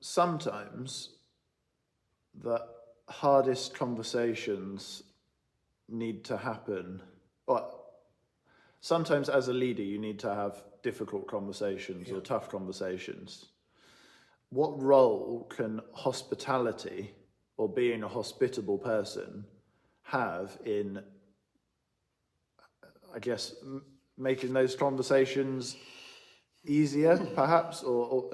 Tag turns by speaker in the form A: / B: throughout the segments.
A: Sometimes the hardest conversations need to happen, or sometimes as a leader you need to have difficult conversations or tough conversations. What role can hospitality or being a hospitable person have in, I guess, making those conversations easier, perhaps? Or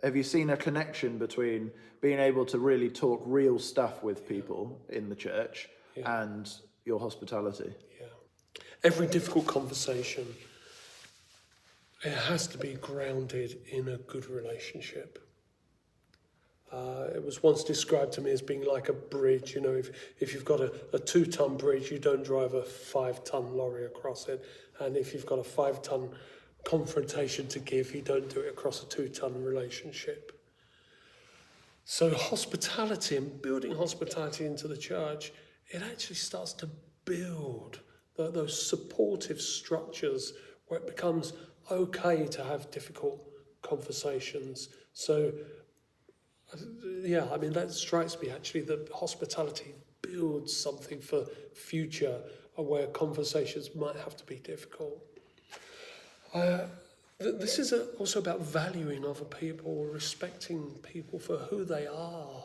A: have you seen a connection between being able to really talk real stuff with people in the church and your hospitality?
B: Yeah. Every difficult conversation, it has to be grounded in a good relationship. It was once described to me as being like a bridge. You know, if you've got a 2-ton bridge, you don't drive a 5-ton lorry across it. And if you've got a 5-ton confrontation to give, you don't do it across a 2-ton relationship. So hospitality and building hospitality into the church, it actually starts to build those supportive structures where it becomes okay to have difficult conversations. So I mean, that strikes me actually, that hospitality builds something for future where conversations might have to be difficult. This is also about valuing other people, respecting people for who they are,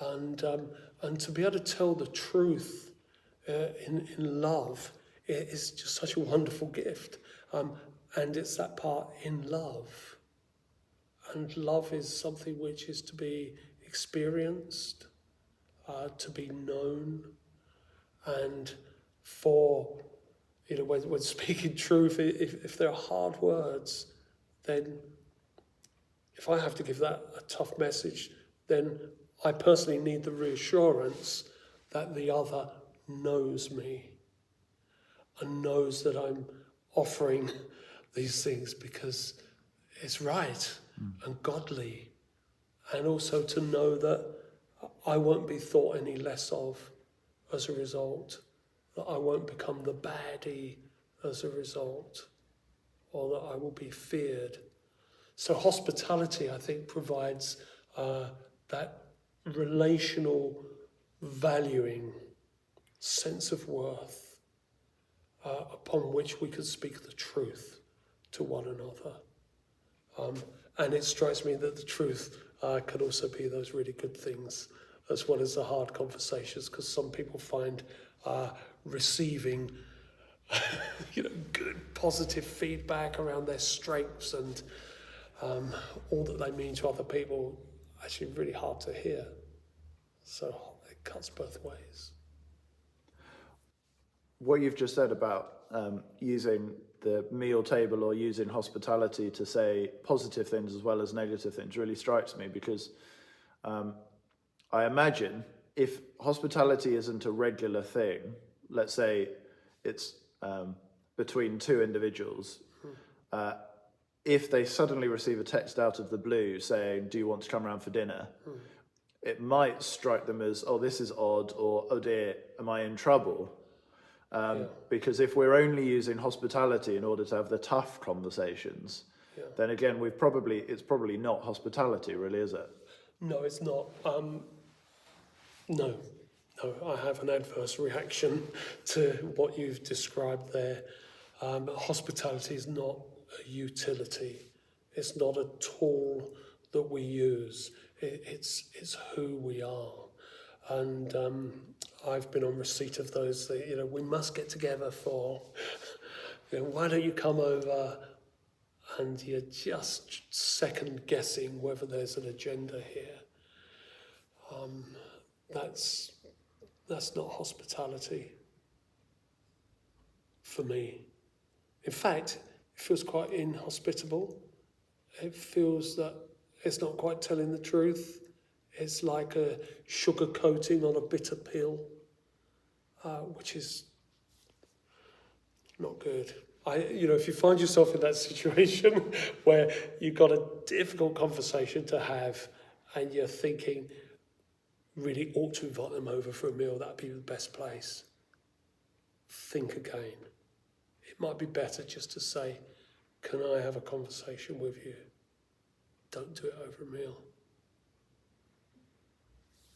B: and to be able to tell the truth in love is just such a wonderful gift. And it's that part in love. And love is something which is to be experienced, to be known, and for, you know, when speaking truth, if there are hard words, then if I have to give that a tough message, then I personally need the reassurance that the other knows me and knows that I'm offering these things because it's right and godly, and also to know that I won't be thought any less of as a result, that I won't become the baddie as a result, or that I will be feared. So hospitality, I think, provides that relational valuing sense of worth upon which we can speak the truth to one another. And it strikes me that the truth can also be those really good things as well as the hard conversations, because some people find receiving good positive feedback around their strengths and all that they mean to other people actually really hard to hear. So it cuts both ways.
A: What you've just said about using the meal table or using hospitality to say positive things as well as negative things really strikes me, because I imagine if hospitality isn't a regular thing, let's say it's between two individuals, if they suddenly receive a text out of the blue saying, do you want to come around for dinner? It might strike them as, oh, this is odd, or, oh dear, am I in trouble? Because if we're only using hospitality in order to have the tough conversations, then again, it's probably not hospitality, really, is it?
B: No, it's not. No, I have an adverse reaction to what you've described there. Hospitality is not a utility. It's not a tool that we use. It's who we are. And I've been on receipt of those that, we must get together for, why don't you come over? And you're just second guessing whether there's an agenda here. That's not hospitality for me. In fact, it feels quite inhospitable. It feels that it's not quite telling the truth. It's like a sugar coating on a bitter pill, which is not good. If you find yourself in that situation where you've got a difficult conversation to have and you're thinking, really ought to invite them over for a meal, that'd be the best place, think again. It might be better just to say, can I have a conversation with you? don't do it over a meal.